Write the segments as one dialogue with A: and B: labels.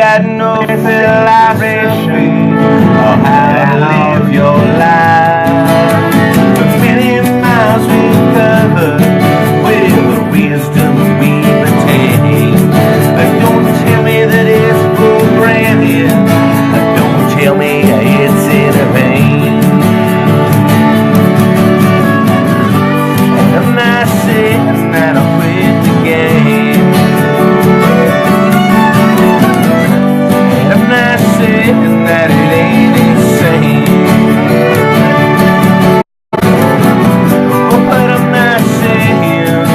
A: got no philosophy or how to live your life. Many miles we covered with the wisdom we've attained. But don't tell me that it's programming. Don't tell me it's in vain. And I'm not saying that I'll quit the game. And I'm not saying that it ain't insane. But I'm not saying you're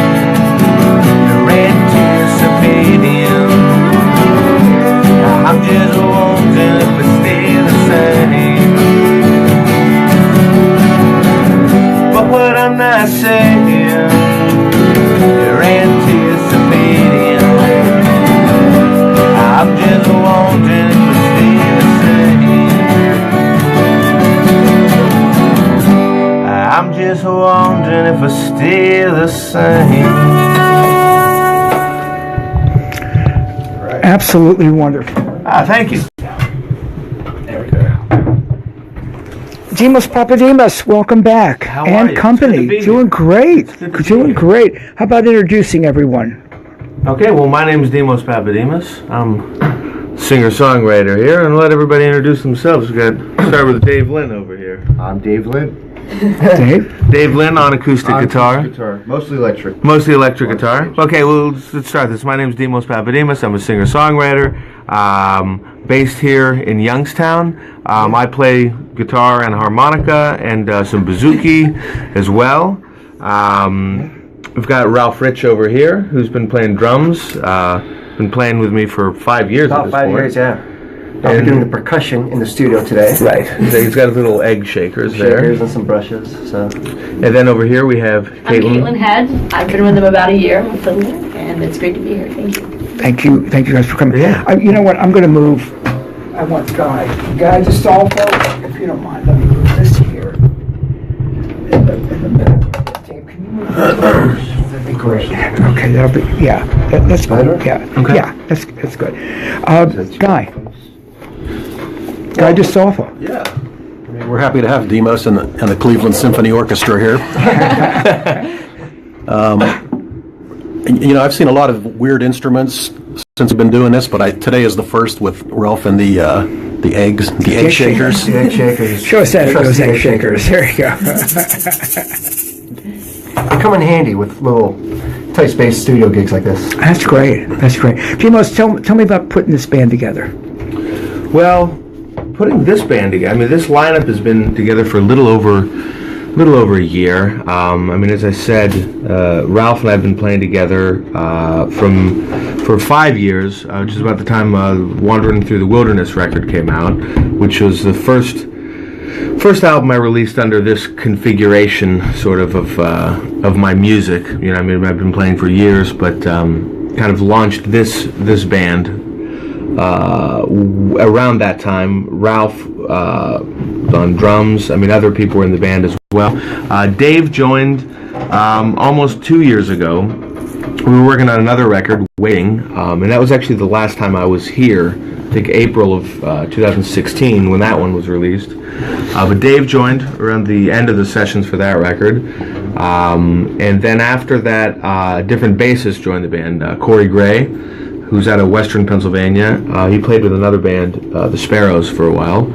A: anticipating. I'm just wondering if we stay the same. But what I'm not saying you're anticipating. I'm just wondering if we stay the same. I'm just wondering if we stay the same.
B: Absolutely wonderful.
A: Thank you.
C: There we go.
B: Dimos Papadimas, welcome back.
A: How
B: and
A: are you?
B: company.
A: It's good to be
B: Doing
A: here.
B: great.
A: It's good to be
B: Doing
A: here.
B: great. How about introducing everyone?
A: Okay, well, my name is Dimos Papadimas. I'm singer-songwriter here, and let everybody introduce themselves. We got start with Dave Lynn over here.
C: I'm Dave Lynn.
B: Dave?
A: Dave Lynn on acoustic guitar.
C: Mostly electric.
A: Mostly electric guitar. Okay, well, let's start this. My name is Dimos Papadimas. I'm a singer-songwriter, based here in Youngstown. I play guitar and harmonica and some bouzouki as well. We've got Ralph Rich over here, who's been playing drums. Been playing with me for 5 years at
D: About
A: this
D: 5
A: point.
D: years, yeah. I'll be doing the percussion in the studio today.
A: Right. So he's got little egg shakers there.
D: Shakers and some brushes. So.
A: And then over here we have
E: I'm
A: Caitlin.
E: Caitlin Hedge. I've been with them about a year with them, and it's great to be here. Thank you.
B: Thank you. Thank you guys for coming.
A: Yeah.
B: You know what? I'm going to move. I want Guy. Guy, just also, if you don't mind, let me move this here. In the middle. Dave, can you move this?
D: That'd be great.
B: Okay, that'll be, yeah. That's good.
D: Better?
B: Yeah.
A: Okay.
B: Yeah, that's good. Guy. Guy DeSolfo.
C: Yeah. I mean, we're happy to have Dimos and the Cleveland Symphony Orchestra here. I've seen a lot of weird instruments since I've been doing this, but today is the first with Ralph and the egg shakers.
D: The egg shakers.
B: Show us that.
D: Trust
B: Those
D: the
B: egg shakers. There you go.
D: They come in handy with little tight space studio gigs like this.
B: That's great. That's great. Dimos, tell me about putting this band together.
A: Well, putting this band together, I mean, this lineup has been together for a little over a year. I mean, as I said, Ralph and I have been playing together for 5 years, which is about the time Wandering Through the Wilderness record came out, which was the first album I released under this configuration, sort of my music. You know, I mean, I've been playing for years, but kind of launched this band around that time. Ralph on drums. I mean, other people were in the band as well. Dave joined almost 2 years ago. We were working on another record, Waiting, and that was actually the last time I was here. I think April of 2016 when that one was released. But Dave joined around the end of the sessions for that record. And then after that, a different bassist joined the band, Corey Gray, who's out of Western Pennsylvania. He played with another band, the Sparrows, for a while.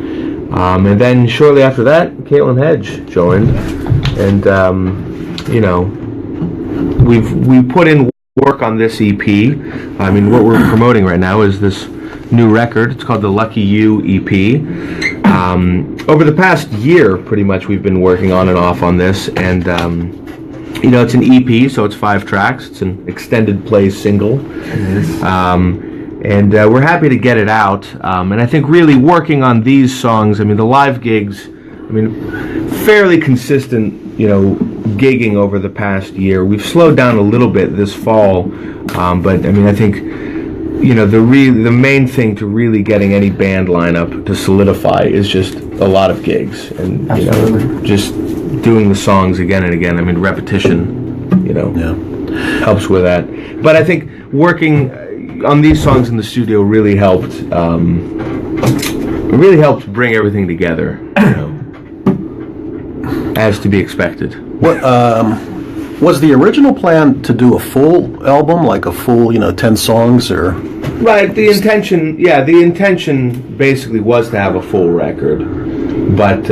A: And then shortly after that, Caitlin Hedge joined. And, we put in work on this EP. I mean, what we're promoting right now is this new record. It's called the Lucky You EP. Over the past year, pretty much, we've been working on and off on this. And, it's an EP, so it's 5 tracks. It's an extended play single. And we're happy to get it out. And I think really working on these songs, I mean, the live gigs, I mean, fairly consistent, gigging over the past year. We've slowed down a little bit this fall, but I mean, I think, the main thing to really getting any band lineup to solidify is just a lot of gigs and, just doing the songs again and again. I mean, repetition, helps with that. But I think working, on these songs in the studio really helped. It really helped bring everything together, as to be expected.
C: What was the original plan to do a full album, like a full, 10 songs, or?
A: Right. The intention basically was to have a full record, but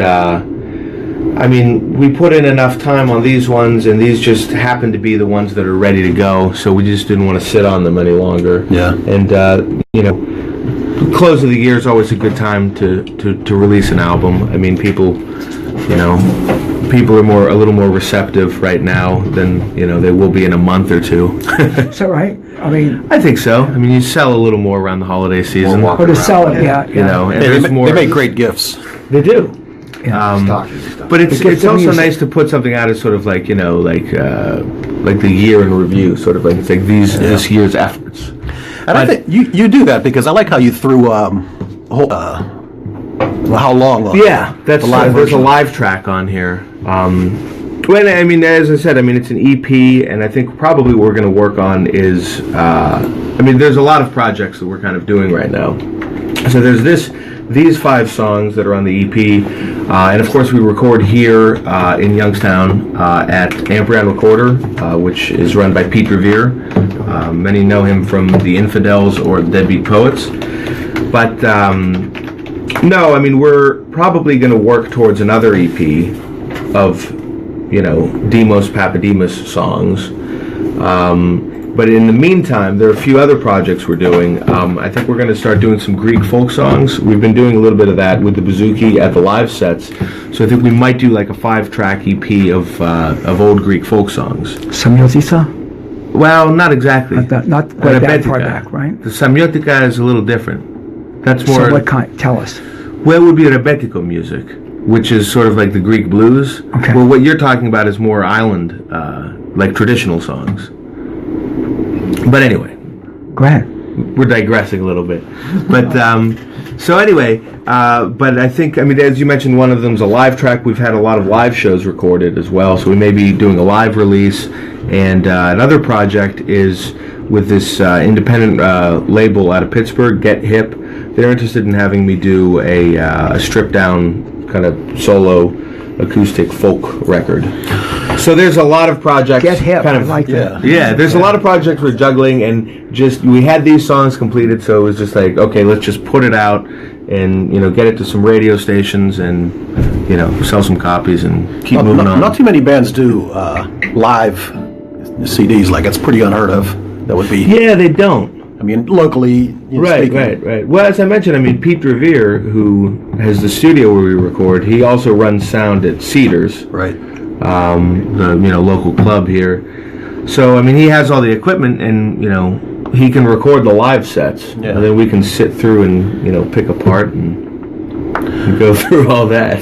A: we put in enough time on these ones, and these just happen to be the ones that are ready to go. So we just didn't want to sit on them any longer.
C: Yeah.
A: And the close of the year is always a good time to release an album. I mean, people are a little more receptive right now than they will be in a month or two.
B: Is that right?
A: I think so. You sell a little more around the holiday season.
B: Or to sell it, yeah.
A: And
C: They
A: there's more.
C: make great gifts.
A: They do. But it's also
B: music.
A: nice to put something out as sort of like the year in review, sort of like it's like this year's efforts.
C: And I think you do that because I like how you threw how long?
A: Yeah, that's
C: the live
A: there's a
C: version.
A: live track on here. As I said, it's an EP, and I think probably what we're going to work on is, there's a lot of projects that we're kind of doing right now. So there's these 5 songs that are on the EP, and of course we record here in Youngstown at Amprion Recorder, which is run by Pete Revere. Many know him from The Infidels or Deadbeat Poets. But no, we're probably going to work towards another EP of Demos Papadimas songs. But in the meantime, there are a few other projects we're doing. I think we're going to start doing some Greek folk songs. We've been doing a little bit of that with the Bouzouki at the live sets. So I think we might do like a 5-track EP of old Greek folk songs.
B: Samyotisa?
A: Well, not exactly.
B: Not quite that far back, right?
A: The Samyotika is a little different. That's more.
B: So what kind? Tell us.
A: Well, it would be rebetiko music, which is sort of like the Greek blues.
B: Okay.
A: Well, what you're talking about is more island, like traditional songs. But anyway,
B: Go ahead.
A: we're digressing a little bit. But so anyway, but I think as you mentioned, one of them's a live track. We've had a lot of live shows recorded as well, so we may be doing a live release. And another project is with this independent label out of Pittsburgh, Get Hip. They're interested in having me do a stripped down kind of solo acoustic folk record. So there's a lot of projects.
B: Get Hip.
A: Kind of,
B: I like that.
A: Yeah, there's a lot of projects we're juggling, and we had these songs completed, so it was just like, okay, let's just put it out and get it to some radio stations and sell some copies and keep moving on.
C: Not too many bands do live CDs. Like, it's pretty unheard of. That would be.
A: Yeah, they don't.
C: Locally.
A: Right. Well, as I mentioned, Pete Revere, who has the studio where we record, he also runs sound at Cedars.
C: Right.
A: The local club here. So he has all the equipment, and he can record the live sets, and then we can sit through and pick apart and go through all that.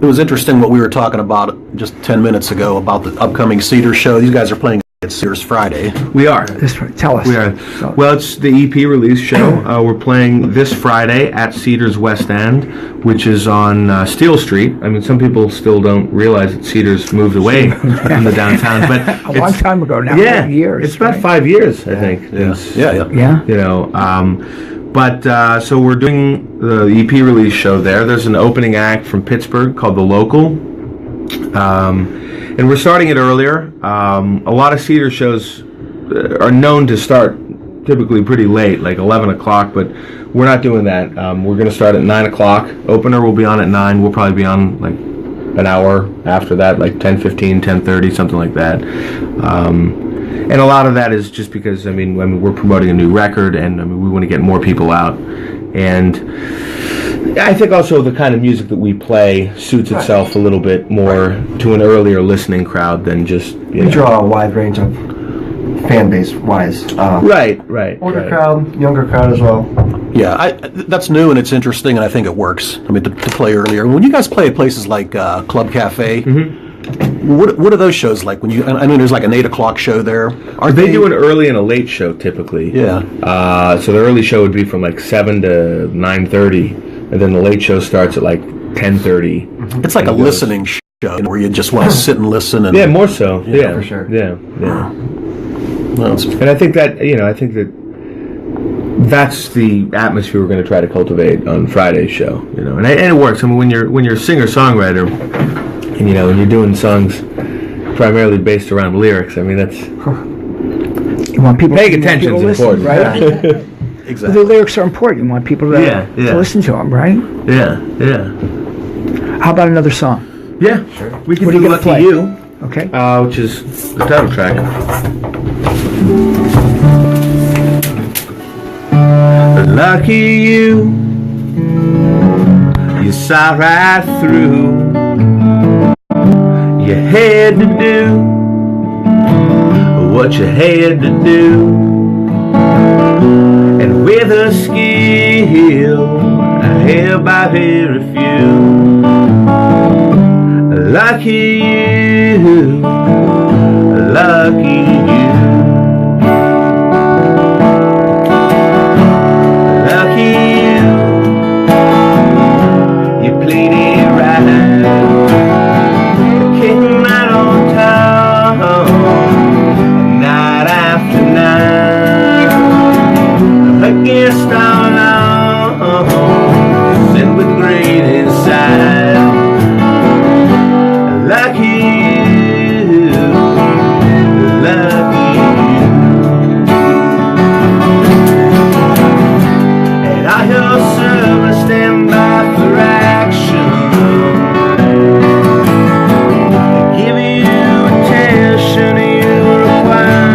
C: It was interesting what we were talking about just 10 minutes ago about the upcoming Cedars show. These guys are playing at Cedars Friday.
A: We are.
B: Tell us.
A: We are. Well, it's the EP release show. We're playing this Friday at Cedars West End, which is on Steel Street. Some people still don't realize that Cedars moved away from the downtown, but
B: a long time ago now.
A: Yeah,
B: years.
A: it's about 5 years, I think.
C: Yeah.
A: But so we're doing the EP release show there. There's an opening act from Pittsburgh called The Local. And we're starting it earlier. A lot of Cedar shows are known to start typically pretty late, like 11 o'clock, but we're not doing that. We're going to start at 9 o'clock. Opener will be on at 9. We'll probably be on like an hour after that, like 10:15, 10:30, something like that. And a lot of that is just because, we're promoting a new record, and we want to get more people out. And I think also the kind of music that we play suits itself a little bit more to an earlier listening crowd than just
D: We draw a wide range of fan base wise.
A: Right.
D: Older crowd, younger crowd as well.
C: Yeah, that's new and it's interesting, and I think it works. To play earlier. When you guys play at places like Club Cafe, what are those shows like? When there's like an 8 o'clock show there.
A: They do an early and a late show typically.
C: Yeah.
A: So the early show would be from like 7 to 9:30, and then the late show starts at like 10:30.
C: It's like a listening show where you just want to sit and listen. And
A: more so. Yeah,
D: for sure.
A: Yeah.
C: Well, it's-
A: And I think that that's the atmosphere we're going to try to cultivate on Friday's show. And it works. I mean, when you're a singer-songwriter, and when you're doing songs primarily based around lyrics, I mean that's
B: You want people
A: paying
B: you want
A: attention
B: people
A: is
B: to listen,
A: important,
B: right?
C: exactly.
B: The lyrics are important. You want people to,
A: Yeah.
B: to listen to them, right?
A: Yeah.
B: How about another song?
A: Yeah, sure. We can
B: What are
A: do
B: you gonna
A: Lucky
B: play?
A: You,
B: Okay.
A: which is the title track. Lucky you saw right through. You had to do what you had to do, and with a skill held by very few. Lucky you, lucky you. Lucky you played it right. Came right on time, night after night. Against all odds, and with great insight. Lucky you, lucky you. And all your servants stand by for action. They give you attention you require,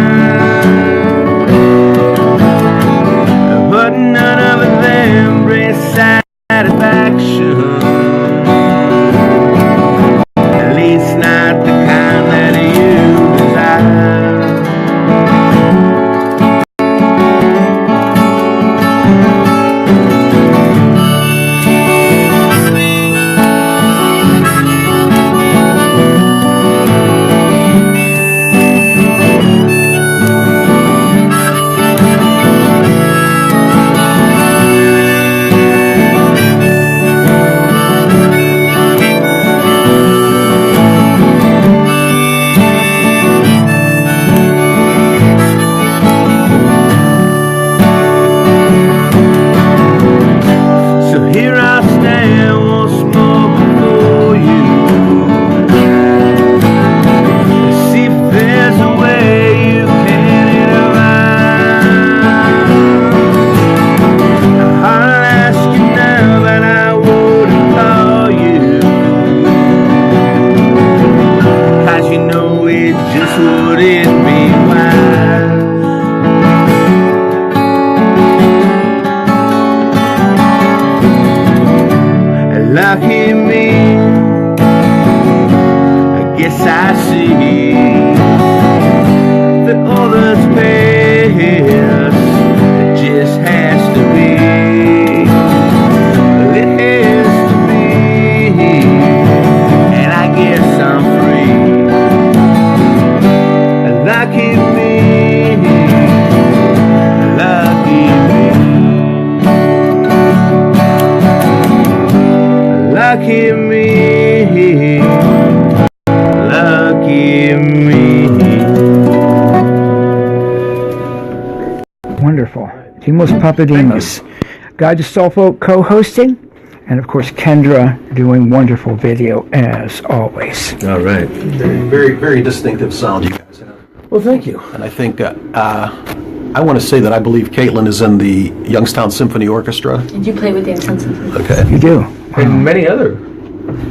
A: but none of them bring satisfaction. It's not the kind that you desire. So here I stand once more before you. See if there's a way you can intervene. I'll ask you now, but I wouldn't call you, 'cause you know it just wouldn't be wise. Lucky me, I guess I see that all that's past, it just has to be. It has to be, and I guess I'm free. Lucky me, lucky me. Lucky me, lucky me.
B: Wonderful. Timos Papadimas. Guy DeStolfo co-hosting. And of course, Kendra doing wonderful video as always.
A: All right.
C: Very, very distinctive sound you guys have.
A: Well, thank you.
C: And I think I want to say that I believe Caitlin is in the Youngstown Symphony Orchestra.
E: Did you play with the Symphony?
C: Okay.
B: You do.
A: And many other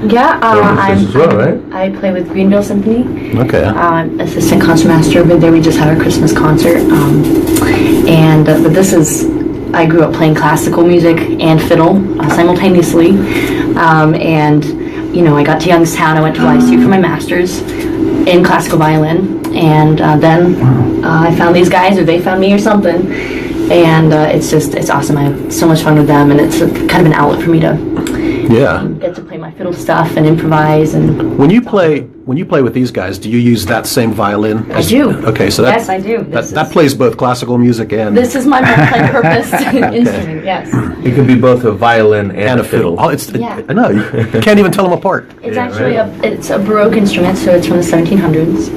E: Yeah,
A: orchestras as well, right?
E: I play with Greenville Symphony.
C: Okay.
E: Assistant concertmaster over there. We just had our Christmas concert, but this is. I grew up playing classical music and fiddle simultaneously, and I got to Youngstown. I went to YSU for my master's in classical violin, and then I found these guys, or they found me, or something. And it's awesome. I have so much fun with them, and it's kind of an outlet for me to get to play my fiddle stuff and improvise. And
C: when you play with these guys, do you use that same violin?
E: I do.
C: Okay, so
E: yes, I do.
C: That plays both classical music and
E: this is my multi-purpose instrument. Yes.
A: It could be both a violin and a fiddle.
C: Oh,
E: Yeah.
C: I know. You can't even tell them apart.
E: It's actually it's a Baroque instrument, so it's from the 1700s.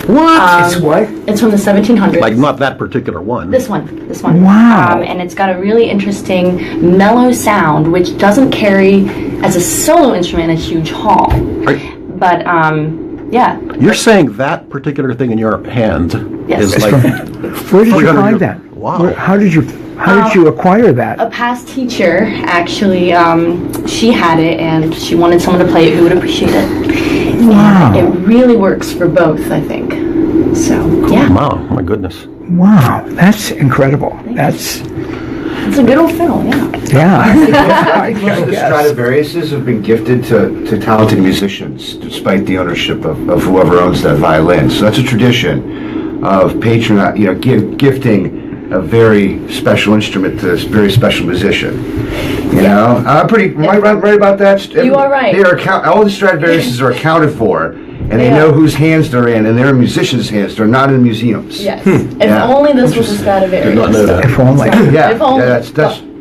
A: What?
B: It's what?
E: It's from the 1700s.
C: Like not that particular one.
E: This one.
B: Wow.
E: And it's got a really interesting mellow sound, which doesn't carry as a solo instrument a huge haul. But yeah.
C: You're saying that particular thing in your hand
E: Yes.
C: is like
B: Where did you
C: 300
B: find that?
C: Wow.
B: How did you acquire that?
E: A past teacher, actually, she had it, and she wanted someone to play it who would appreciate it.
B: Wow.
E: And it really works for both, I think. So, yeah.
C: Wow, my goodness.
B: Wow, that's incredible. That's
E: It's a good old fiddle, yeah.
B: I
F: The
B: guess.
F: Stradivariuses have been gifted to talented musicians, despite the ownership of whoever owns that violin. So that's a tradition of gifting a very special instrument to a very special musician. You know, am I right about that?
E: You are right.
F: They are all the Stradivariuses are accounted for, and they
E: Yeah.
F: know whose hands they're in, and they're in musicians' hands. They're not in museums.
E: Yes. If
F: Yeah.
E: only this was a Stradivarius.
C: Did not know that.
B: If only.
F: Yeah,
E: If only.
F: that's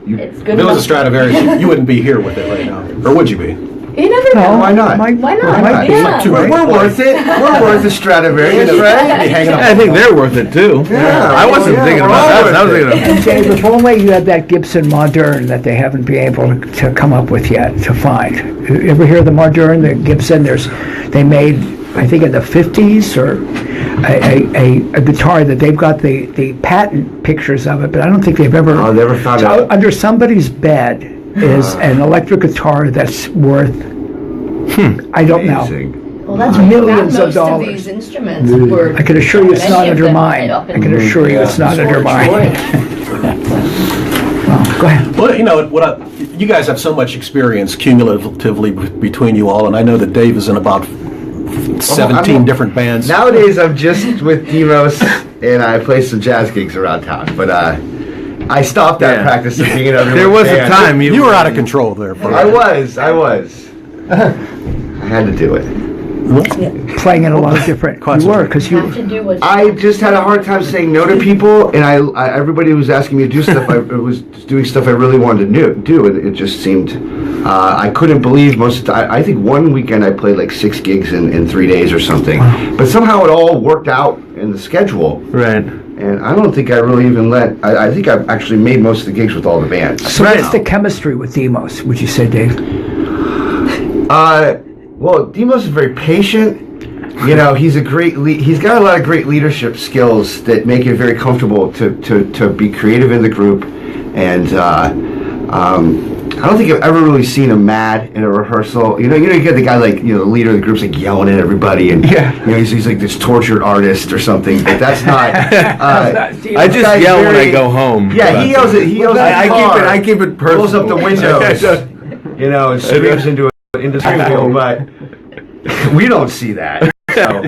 F: you,
E: It's
C: If
E: good
C: it was a
E: enough.
C: Stradivarius, you wouldn't be here with it right now. Or would you be?
E: You never know.
F: why not?
E: Why not?
F: not?
E: Yeah.
F: We're worth it. We're worth a Stradivarius, right?
A: I think they're worth it too.
F: Yeah.
A: I wasn't
F: Yeah,
A: thinking
F: we're
A: about
F: all
A: that. I was
F: worth
A: thinking of
B: Dave, if only you had that Gibson Modern that they haven't been able to come up with yet to find. You ever hear the Modern, the Gibson? They made, I think in the 50s, or a guitar that they've got the patent pictures of it, but I don't think they've ever.
F: Oh, never found
B: So
F: out.
B: under somebody's bed is an electric guitar that's worth. I don't know.
F: Amazing.
E: Well, that's
B: Millions of
E: most
B: dollars.
E: Of these instruments were.
B: I can assure you it's
E: many
B: not
E: of
B: under
E: them
B: mine.
E: ended up
B: I
E: in
B: can assure you it's not under mine. Well, go ahead.
C: Well, you know, you guys have so much experience cumulatively between you all, and I know that Dave is in about 17 different bands.
F: Nowadays, I'm just with Demos, and I play some jazz gigs around town. But I stopped that
A: Yeah.
F: practice of being in everyone's
A: There was a
F: band.
A: time
C: You were out of control there. For
F: I was. I had to do it.
B: Playing in a lot of different. You
C: Constantly.
B: were, because
E: You
B: you.
E: have to do what
F: I just had a hard time saying no to people, and everybody was asking me to do stuff. I was doing stuff I really wanted to do, and it just seemed I couldn't believe most of the time. I think one weekend I played like 6 gigs in 3 days or something, but somehow it all worked out in the schedule.
A: Right.
F: And I don't think I really even I think I've actually made most of the gigs with all the bands.
B: So what's the chemistry with Demos, would you say, Dave?
F: Well, Demos is very patient. You know, he's a great he's got a lot of great leadership skills that make it very comfortable to be creative in the group. And I don't think I've ever really seen him mad in a rehearsal. You get the guy like, the leader of the group's like yelling at everybody, and he's like this tortured artist or something. But that's not.
A: I just yell when I go home.
F: Yeah, he yells at. He yells at the car,
A: I keep it personal.
F: Pulls up the windows, and screams into the screen. But we don't see that. So,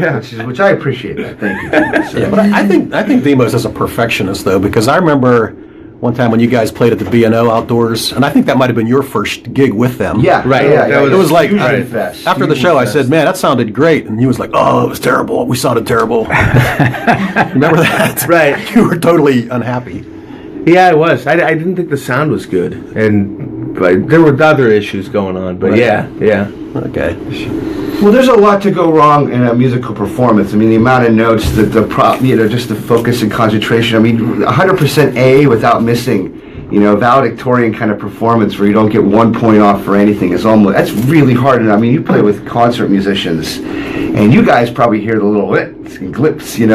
F: which I appreciate that. Thank you. So,
C: Yeah, but I think Demos is a perfectionist though, because I remember one time when you guys played at the B&O Outdoors, and I think that might have been your first gig with them.
F: yeah,
A: Right.
F: Yeah,
A: That
F: yeah,
C: It was like
F: Fusion Fest.
C: after the show, I said, "Man, that sounded great," and he was like, "Oh, it was terrible. We sounded terrible." Remember that?
A: Right.
C: You were totally unhappy.
A: Yeah, I was. I didn't think the sound was good, and but there were other issues going on. But
C: Right.
A: yeah.
C: Okay.
F: Well, there's a lot to go wrong in a musical performance. I mean, the amount of notes, just the focus and concentration. I mean, 100% A without missing. Valedictorian kind of performance where you don't get 1 point off for anything is that's really hard. And I mean, you play with concert musicians, and you guys probably hear the little glips, and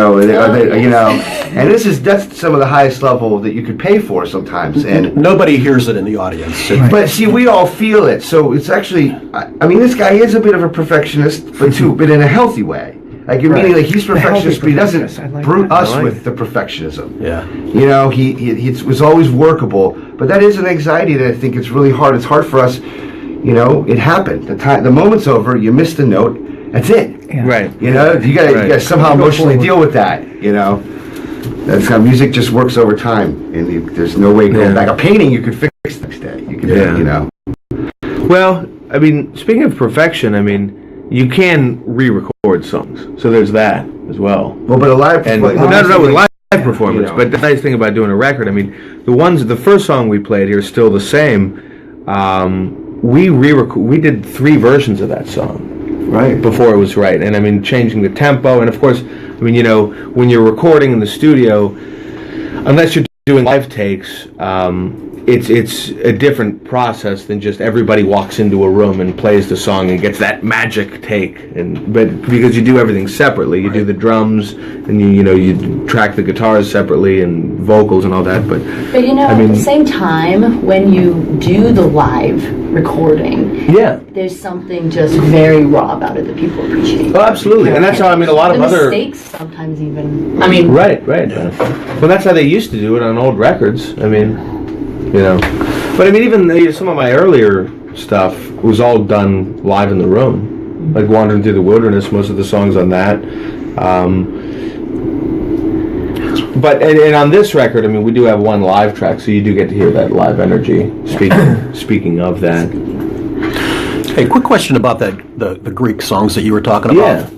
F: that's some of the highest level that you could pay for sometimes. And
C: Nobody hears it in the audience.
F: but see, we all feel it, so it's actually. I mean, this guy is a bit of a perfectionist, but in a healthy way. Like meaning, like he's perfectionist, but he doesn't
B: perfectionist. I like
F: brute
B: that.
F: us
A: I like
F: with the perfectionism.
C: Yeah.
F: He was always workable, but that is an anxiety that I think it's really hard. It's hard for us. It happened. The moment's over. You missed the note. That's it.
B: Yeah.
A: Right.
F: You gotta somehow
B: Go
F: emotionally
B: forward.
F: deal with that. That's how music just works over time, and there's no way going back. A painting you could fix the next day. You can,
A: Well, I mean, speaking of perfection, I mean, you can re-record songs, so there's that as well.
F: Well, but a live
A: And with live performance. But the nice thing about doing a record, I mean, the first song we played here is still the same. We did 3 versions of that song
F: right.
A: before it was right, and I mean, changing the tempo, and of course, I mean, when you're recording in the studio, unless you're doing live takes, it's a different process than just everybody walks into a room and plays the song and gets that magic take. But because you do everything separately, you do the drums and you track the guitars separately and vocals and all that. But
E: at the same time, when you do the live recording, there's something just very raw about it that people appreciate.
A: Oh, absolutely, and that's how a lot of other
E: mistakes sometimes even.
A: Right. Well, that's how they used to do it on old records. But even some of my earlier stuff was all done live in the room, like Wandering Through the Wilderness. Most of the songs on that. But on this record, we do have one live track, so you do get to hear that live energy. Speaking of that.
C: Hey, quick question about the Greek songs that you were talking about.
A: Yeah.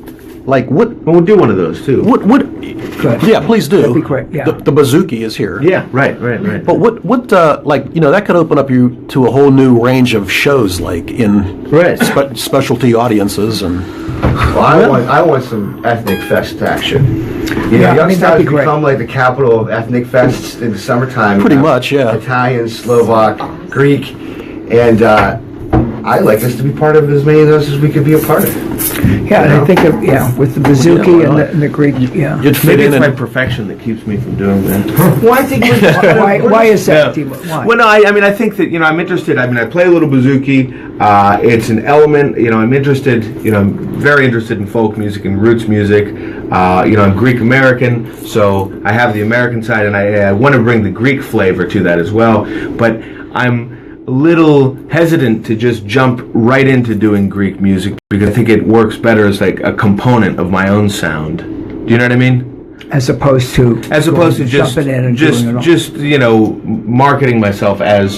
C: Like what?
A: We'll do one of those too.
C: What? Yeah, please do.
B: That'd be great. Yeah.
C: The Bouzouki is here.
A: Yeah. Right.
C: But what? That could open up you to a whole new range of shows, like in specialty audiences and.
F: Well, I want some ethnic fest action. Youngstown's become like the capital of ethnic fests in the summertime.
C: Pretty much, yeah.
F: Italian, Slovak, Greek, and I'd like us to be part of as many of those as we could be a part of.
B: Yeah, and I think with the Bouzouki and the Greek,
C: You'd fit
A: Maybe
C: in.
A: It's my perfection that keeps me from doing that.
F: Well, I think
B: why is that, Timo? Why?
A: Well, no, I think that I'm interested. I play a little Bouzouki. It's an element. I'm interested. I'm very interested in folk music and roots music. I'm Greek American, so I have the American side, and I want to bring the Greek flavor to that as well. But I'm a little hesitant to just jump right into doing Greek music because I think it works better as like a component of my own sound. Do you know what I mean?
B: As opposed to
A: just
B: jumping in and doing it all.
A: just marketing myself as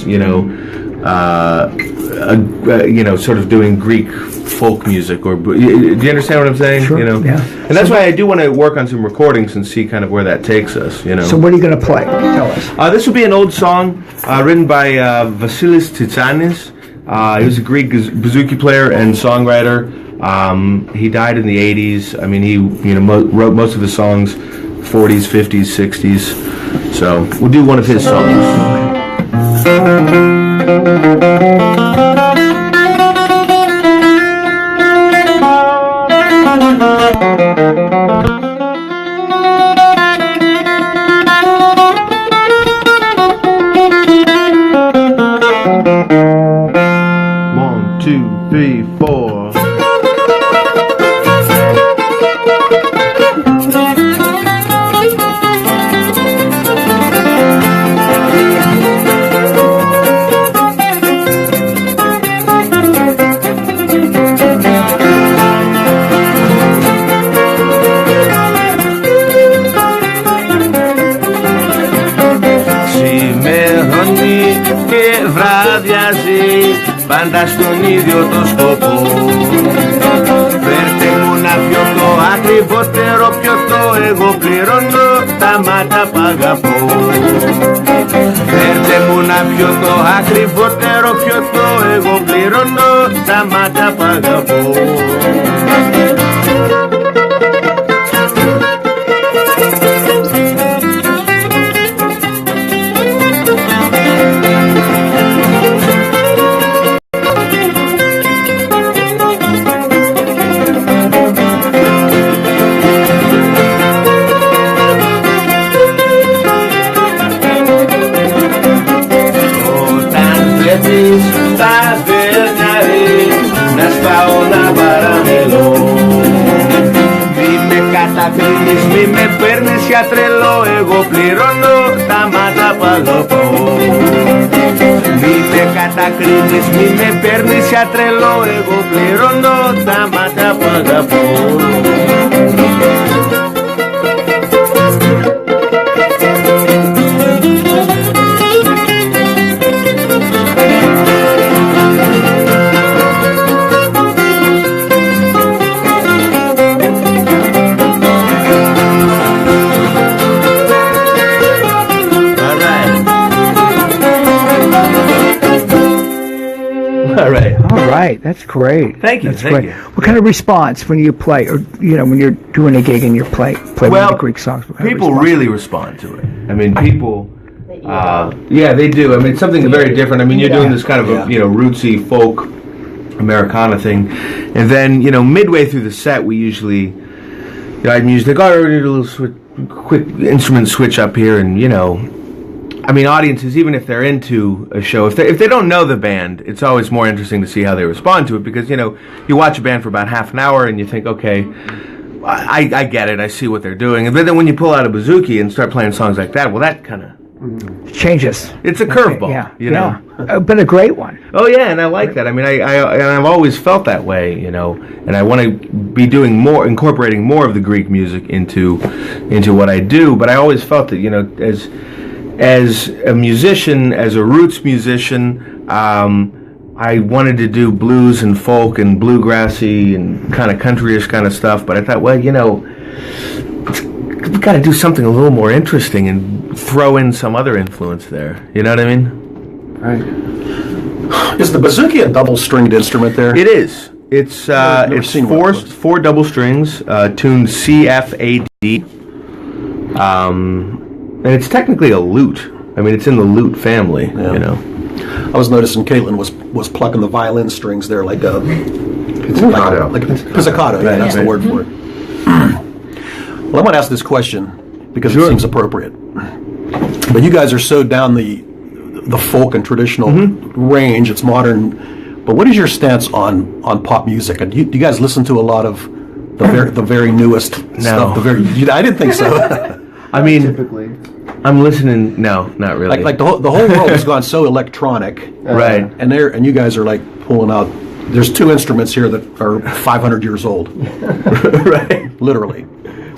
A: sort of doing Greek folk music, or do you understand what I'm saying?
B: Sure, yeah.
A: And that's why I do want to work on some recordings and see kind of where that takes us.
B: So what are you going to play? Tell us.
A: This will be an old song written by Vasilis Titsanis. He was a Greek bouzouki player and songwriter. He died in the 80s. He wrote most of his songs 40s, 50s, 60s. So we'll do one of his songs. One, two, three, four. Πάντα στον ίδιο το σκοπό. Φέρτε μου να πιω το ακριβότερο πιωτό, εγώ πληρώνω τα μάτα που αγαπώ. Φέρτε μου να πιω το ακριβότερο πιωτό, εγώ πληρώνω τα μάτα που αγαπώ. Τα βέρναρι να σπάω να παραμελώ. Μη με κατακρίνεις, μη με παίρνεις για τρελό, εγώ πληρώνω τα μάτα που αγαπώ. Μη με κατακρίνεις, μη με παίρνεις για τρελό, εγώ πληρώνω τα μάτα που αγαπώ.
B: right. That's great.
A: Thank you,
B: That's
A: thank
B: great.
A: you.
B: What kind of response when you play, or when you're doing a gig and you play one of the Greek songs? What kind of
A: people
B: response?
A: really respond to it. I mean, people. Yeah, they do. I mean, it's something very different. I mean, you're doing this kind of a, rootsy folk Americana thing, and then midway through the set, we usually, I'm usually like, oh, we need a little quick instrument switch up here, and I mean, audiences, even if they're into a show, if they don't know the band, it's always more interesting to see how they respond to it, because you watch a band for about half an hour and you think, okay, I get it, I see what they're doing, and then when you pull out a bouzouki and start playing songs like that, well, that kind of
B: changes.
A: It's a curveball,
B: but a great one.
A: Oh yeah, and I like that. I mean, I've always felt that way, and I want to be doing more, incorporating more of the Greek music into what I do. But I always felt that, as a musician, as a roots musician, I wanted to do blues and folk and bluegrassy and kind of countryish kind of stuff. But I thought, well, we've got to do something a little more interesting and throw in some other influence there. You know what I mean?
D: Right.
C: Is the bouzouki a double-stringed instrument there?
A: It is. It's four double strings, tuned C, F, A, D, and it's technically a lute. I mean, it's in the lute family.
C: I was noticing Caitlin was plucking the violin strings there like a
F: Pizzicato.
C: like a pizzicato. Yeah, that's the word for it. Well, I want to ask this question because it seems appropriate. But you guys are so down the folk and traditional range. It's modern. But what is your stance on pop music? And do you guys listen to a lot of the very newest stuff? I didn't think so.
A: I mean,
D: Typically.
A: I'm listening. No, not really.
C: like the whole world has gone so electronic,
A: right?
C: And you guys are like pulling out. There's two instruments here that are 500 years old,
A: right?
C: Literally.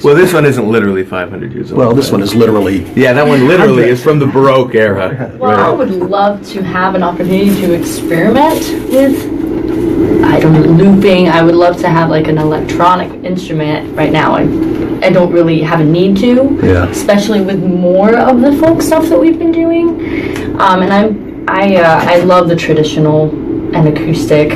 A: Well, this one isn't literally 500 years old.
C: Well, this one is literally.
A: Yeah, that one literally is from the Baroque era.
E: Well, I would love to have an opportunity to experiment with, looping. I would love to have like an electronic instrument. Right now, I don't really have a need to.
C: Yeah.
E: Especially with more of the folk stuff that we've been doing. And I love the traditional and acoustic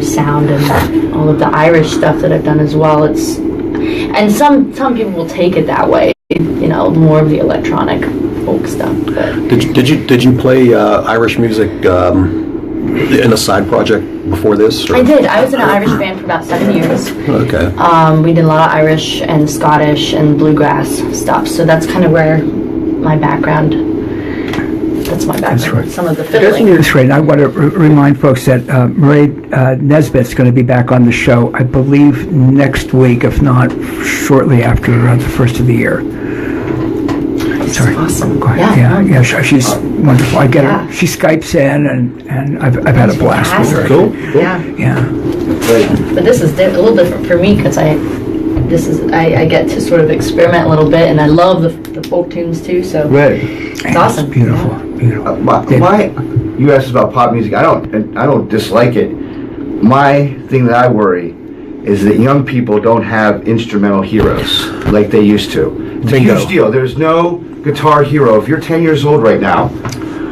E: sound and all of the Irish stuff that I've done as well. And some people will take it that way, more of the electronic folk stuff. But.
C: Did you play Irish music in a side project before this? Or?
E: I did. I was in an Irish band for about 7 years.
C: Okay.
E: We did a lot of Irish and Scottish and bluegrass stuff. So that's kind of where my background. That's my background.
B: That's right.
E: Some of the fiddling.
B: That's right. And I want to remind folks that Marie Nesbitt's going to be back on the show, I believe, next week, if not shortly after the first of the year. Sorry.
E: Awesome.
B: Go ahead.
E: Yeah.
B: She's wonderful. I get her. She Skypes in, and I've had a blast with her.
A: Cool.
B: Yeah.
E: But this is a little different for me because I get to sort of experiment a little bit, and I love the folk tunes too. So it's awesome.
B: Beautiful.
F: You asked about pop music. I don't dislike it. My thing that I worry is that young people don't have instrumental heroes like they used to. It's a huge deal. There's no guitar hero. If you're 10 years old right now,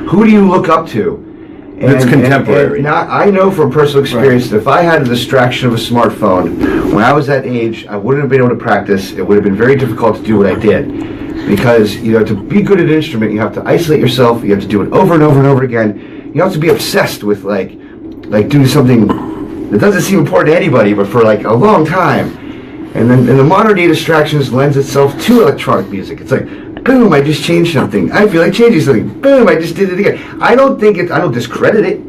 F: who do you look up to?
A: It's contemporary.
F: I know from personal experience that if I had the distraction of a smartphone, when I was that age, I wouldn't have been able to practice. It would have been very difficult to do what I did. Because, to be good at an instrument, you have to isolate yourself, you have to do it over and over and over again. You have to be obsessed with, like doing something that doesn't seem important to anybody, but for, a long time. And then the modern day distractions lends itself to electronic music. It's like, boom, I just changed something. I feel like changing something. Boom, I just did it again. I don't discredit it.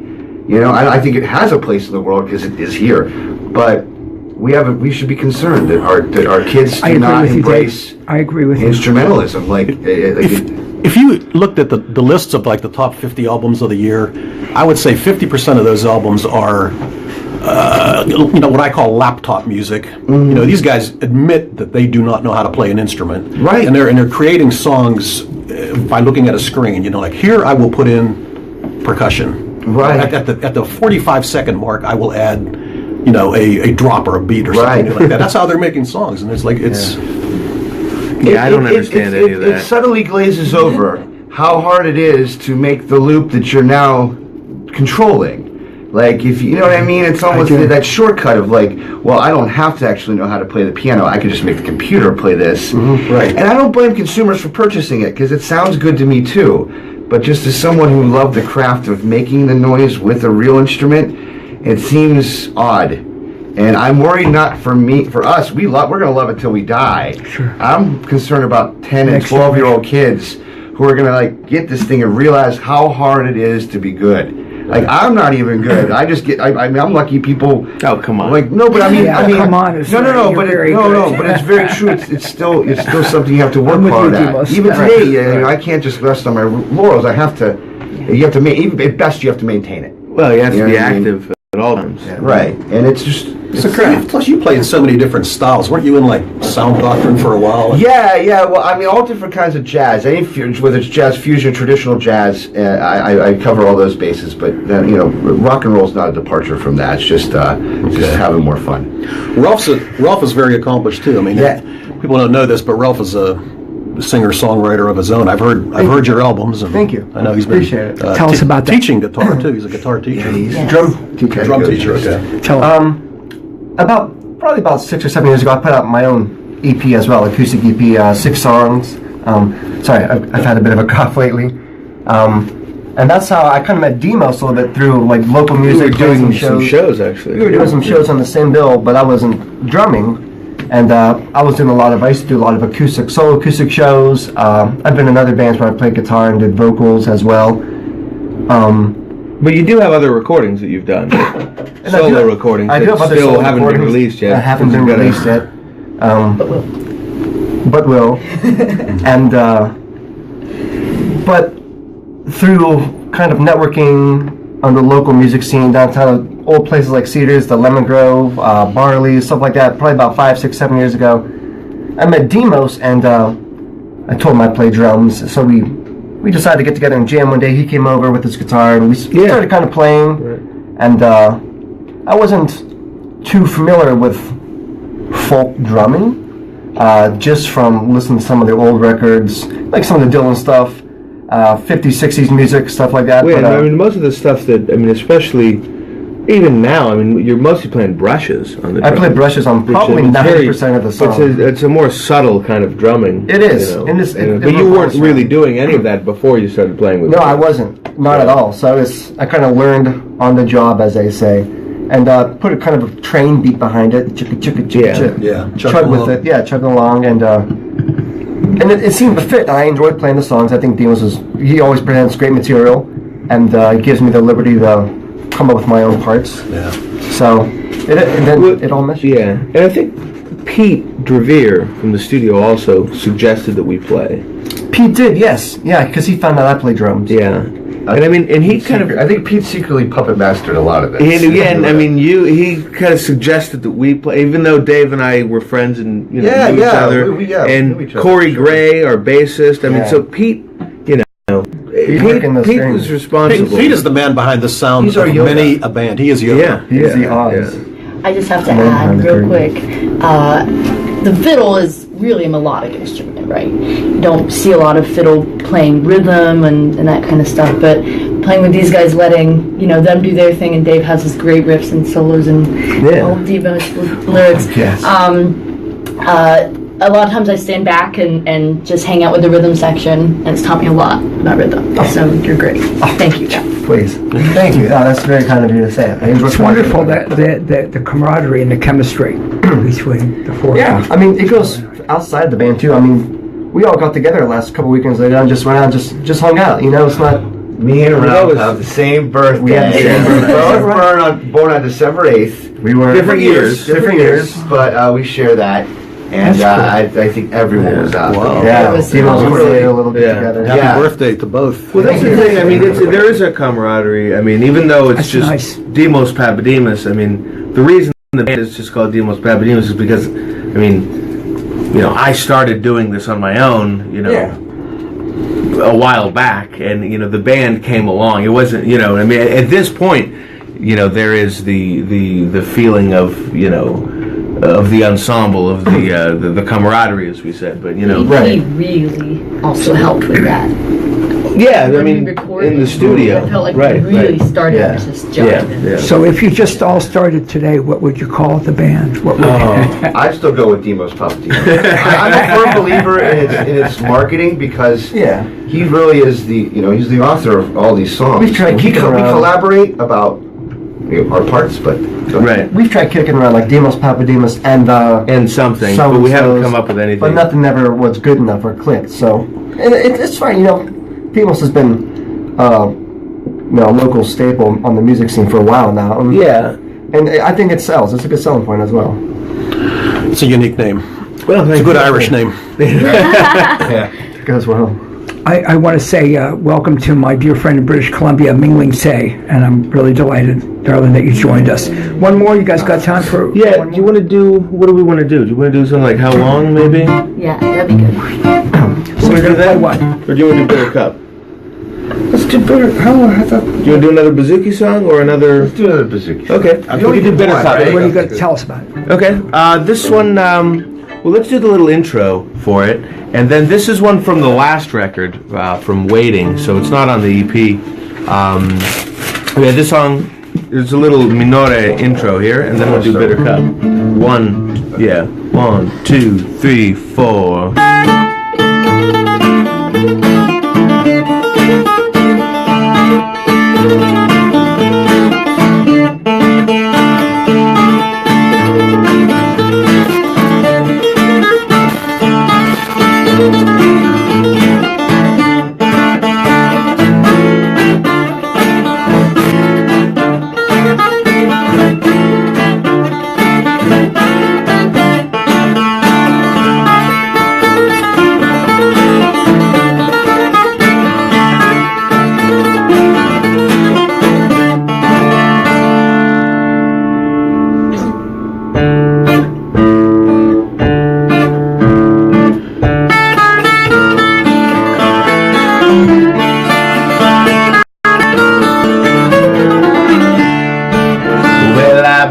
F: I think it has a place in the world because it is here. But we should be concerned that our kids do not embrace instrumentalism.
C: If you looked at the lists of the top 50 albums of the year, I would say 50% of those albums are what I call laptop music. These guys admit that they do not know how to play an instrument,
F: right?
C: And they're creating songs by looking at a screen. Here I will put in percussion.
F: Right.
C: At the 45-second mark, I will add a drop or a beat or something like that. That's how they're making songs, and it's like it's.
A: I don't understand any of that.
F: It subtly glazes over how hard it is to make the loop that you're now controlling. Like, if you know what I mean, it's almost that shortcut of like, well, I don't have to actually know how to play the piano. I can just make the computer play this.
C: Right.
F: And I don't blame consumers for purchasing it because it sounds good to me too. But just as someone who loved the craft of making the noise with a real instrument, it seems odd. And I'm worried not for me, for us. We're going to love it till we die.
B: Sure.
F: I'm concerned about 10 and 12-year-old kids who are going to like get this thing and realize how hard it is to be good. Like, I'm not even good. I just get. I mean, I'm lucky people.
A: Oh, come on.
F: Like, no, but I mean,
B: come on.
F: No. But but it's very true. It's still something you have to work hard at. Even today, I can't just rest on my laurels. I have to. You have to even at best you have to maintain it.
A: Well, you have to be active at all times.
F: Right, and it's just.
C: It's a craft. Plus, you played in so many different styles. Weren't you in like sound doctrine for a while?
F: Yeah. Well, I mean, all different kinds of jazz. Whether it's jazz fusion, traditional jazz, I cover all those bases. But then, rock and roll is not a departure from that. It's just having more fun.
C: Ralph is very accomplished too. I mean, people don't know this, but Ralph is a singer-songwriter of his own. I've heard your albums. And
D: Thank you.
C: I know he's been
D: Appreciate it.
B: Tell us about that.
C: Teaching guitar too. He's a guitar teacher.
D: Drum teacher.
C: Drum teacher. Okay.
B: Tell
D: Probably about 6 or 7 years ago, I put out my own EP as well, acoustic EP, 6 songs. Sorry, I've had a bit of a cough lately. And that's how I kind of met Demos a little bit through like local music.
A: We were doing some shows actually.
D: We were doing some shows on the same bill, but I wasn't drumming. And I used to do a lot of solo acoustic shows. I've been in other bands where I played guitar and did vocals as well.
A: But you do have other recordings that you've done. Solo recordings
D: I do have
A: that
D: other
A: still
D: solo
A: haven't been
D: recordings
A: released yet.
D: that haven't been released yet. But will. And but through kind of networking on the local music scene downtown, old places like Cedars, the Lemon Grove, Barley, stuff like that, probably about 5, 6, 7 years ago, I met Demos and I told him I play drums. So we decided to get together and jam one day. He came over with his guitar and we started kind of playing. Right. And I wasn't too familiar with folk drumming, just from listening to some of the old records, like some of the Dylan stuff, 50s, 60s music, stuff like that.
A: But, I mean, most of the stuff especially even now, you're mostly playing brushes on the drums.
D: I play brushes on probably 90% of the songs.
A: It's a more subtle kind of drumming.
D: It is.
A: But you weren't really doing any of that before you started playing with it.
D: No, I wasn't. Not at all. So I kind of learned on the job, as they say, and put a kind of a train beat behind it. Chicka, chicka, chicka, chicka.
C: Yeah.
D: Chug with it. Yeah, chugging along. And it seemed to fit. I enjoyed playing the songs. I think he always presents great material, and gives me the liberty to come up with my own parts.
C: Yeah.
D: So it all meshed.
A: Yeah, and I think Pete Drevere from the studio also suggested that we play.
D: Pete did, yes, yeah, because he found out I play drums.
A: Yeah, and he kind of.
F: I think Pete secretly puppet mastered a lot of it.
A: And again, he kind of suggested that we play, even though Dave and I were friends and knew each other. And Corey Gray, our bassist. So Pete. Pete was responsible.
C: Pete is the man behind the sound of many a band. He is Yoda.
A: Yeah,
D: he's the Oz.
E: I just have to add real quick. The fiddle is really a melodic instrument, right? You don't see a lot of fiddle playing rhythm and that kind of stuff, but playing with these guys, letting them do their thing, and Dave has his great riffs and solos and old Demos lyrics.
F: Yes.
E: A lot of times I stand back and just hang out with the rhythm section, and it's taught me a lot about rhythm. So you're great. Thank you.
D: Please. Thank you. That's very kind of you to say.
B: It's wonderful that the camaraderie and the chemistry between the four.
D: Yeah, it goes outside the band too. We all got together the last couple weekends later and just went out and just hung out. It's not.
F: Me and Ralph have the same birthday.
D: We had the same
F: birthday. Born on December 8th.
D: We were
F: different years, but we share that. And I think everyone was out.
C: Wow.
D: Yeah, we really a little bit together.
C: Happy birthday to both.
A: Well, that's the thing. There is a camaraderie. Even though it's just nice. Demos Papadimas. The reason the band is just called Demos Papadimas is because, I started doing this on my own. A while back, and the band came along. It wasn't, at this point, there is the feeling of of the ensemble, of the camaraderie, as we said. But
E: he really also helped with that.
A: Yeah, I
E: when we
A: mean,
E: recorded,
A: in the studio.
E: I felt like
A: Right,
E: we really
A: right.
E: started
D: Yeah.
E: this
A: Yeah,
E: job.
A: yeah.
B: So if you just all started today, what would you call the band? What would
F: I still go with Demos Papadimas. I'm a firm believer in its marketing because
D: Yeah.
F: he really is he's the author of all these songs.
D: We've tried
F: we
D: kicking around.
F: collaborate about our parts, but
A: Right.
D: We've tried kicking around like Demos Papadimas and
A: And something,
D: some
A: but we haven't
D: shows,
A: come up with anything.
D: but nothing ever was good enough or clicked. So and it's fine, you know. Demos has been a local staple on the music scene for a while now.
A: Yeah.
D: And I think it sells. It's a good selling point as well.
C: It's a unique name.
A: Well,
C: It's a good Irish name.
D: Goes well.
B: I want to say welcome to my dear friend in British Columbia, Mingling Say, and I'm really delighted, darling, that you joined us. One more, you guys got time for
A: Yeah,
B: one
A: do you
B: more?
A: want to do, what do we want to do? Do you want to do something like How Long, maybe?
E: Yeah, that'd be good.
B: So we're going to play what?
A: Or do you want to do Bitter Cup?
F: let's do better. How I thought.
A: Do you want to do another Bouzouki song or another?
F: Let's do another Bouzouki.
A: Okay, we can do Bitter Cup.
F: right?
B: What are you going to tell us about it?
A: Okay, this one, well, let's do the little intro for it. And then this is one from the last record, from Waiting, so it's not on the EP. Okay, this song, there's a little minore intro here, and then we'll do Bitter Cup. 1, 2, 3, 4.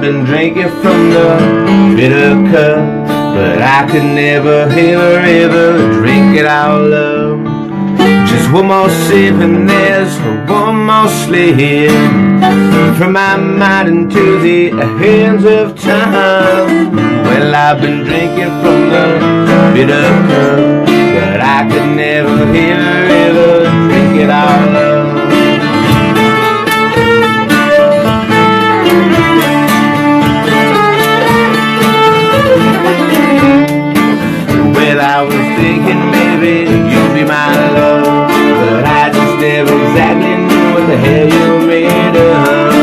A: Been drinking from the bitter cup, but I could never ever drink it all up. Just one more sip and there's one more slip from my mind into the hands of time. Well, I've been drinking from the bitter cup, but I could never ever drink it all up. I was thinking maybe you'd be my love, but I just never exactly knew what the hell you made of.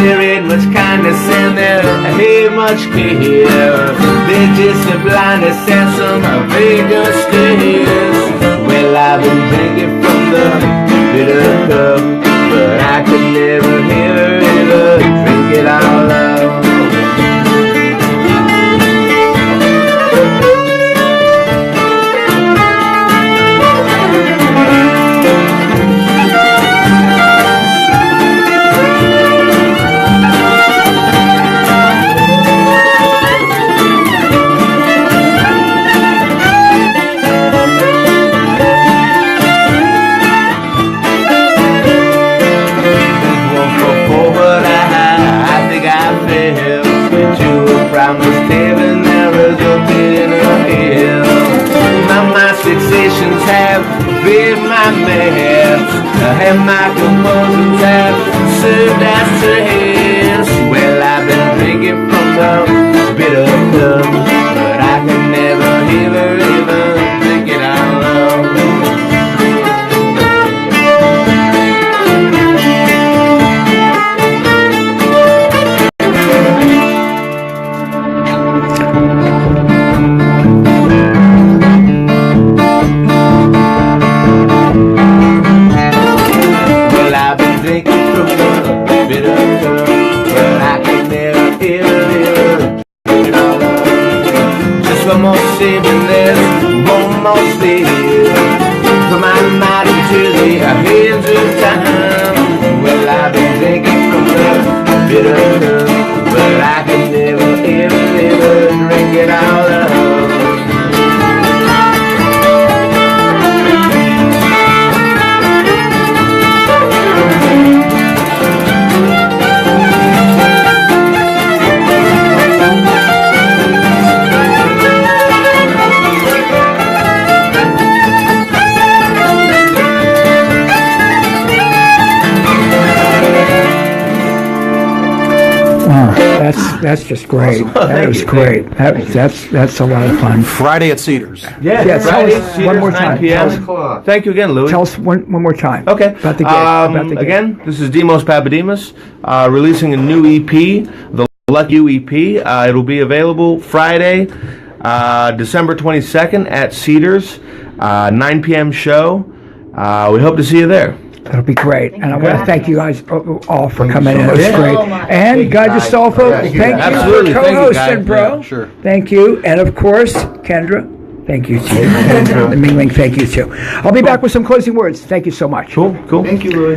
A: There ain't much kindness and there ain't much care. There's just a blindness and some vague stares. Well, I've been drinking from the bitter cup, but I could never ever drink it all up. Fixations have been my maps, and my compulsions have served as trains. Well, I've been drinking from the bitter cup, but I can never ever drink it all up. One more sip and there's one more slip. Put my mind into the hands of time. Well, I've been drinking from the bitter cup, but I can never ever drink it all up.
B: That's just great. That
A: Thank
B: was
A: you.
B: great. That's a lot of fun.
C: Friday at Cedars.
B: Yeah, tell
A: Friday,
B: us
A: Cedars,
B: one more
A: 9
B: time.
A: p.m. Thank you again, Louie.
B: Tell us one more time.
A: Okay.
B: About the gig.
A: Again, this is Demos Papadimas releasing a new EP, the Lucky You EP. It'll be available Friday, December 22nd at Cedars, 9 p.m. show. We hope to see you there.
B: That'll be great. And I want to thank you guys all for coming in. It was
A: Yeah.
B: great. And Guy
F: guys.
B: Gustolfo,
F: Thank you,
B: thank
F: guys.
B: you
A: Absolutely.
B: for
A: Thank you, Guy.
B: co-hosting, bro.
C: Yeah, sure.
B: Thank you. And of course, Kendra, thank you too. And Ming Ling, thank you too. I'll be back with some closing words. Thank you so much.
A: Cool.
F: Thank you, Louis.